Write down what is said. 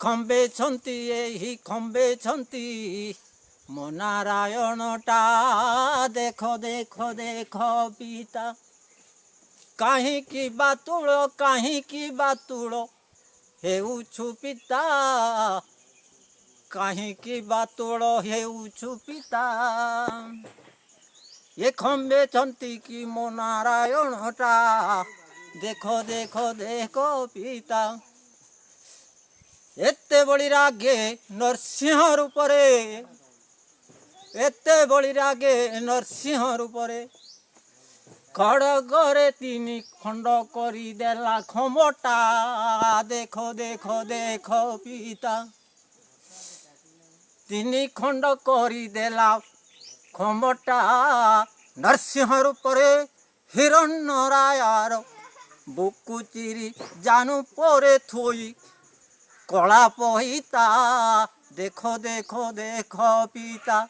खंबे छंती यही खंबे छंती मो नारायण टा देखो देखो देखो पिता कहीं की बातुड़ो हेउछु पिता कहीं की बातुड़ो हेउछु पिता ये खंबे छंती की मो नारायण टा देखो देखो देखो पिता एते बड़ी रागे नरसिंह रूपरे एते बड़ी रागे नरसिंह रूपरे खड़गरे तीन खंड करी देला खमटा देखो देखो देखो पिता तीन खंड करी देला खमटा नरसिंह रूपरे हिरण्यरायार बुकु चिरी जानू परे थोई कला पहिता देखो देखो देखो पिता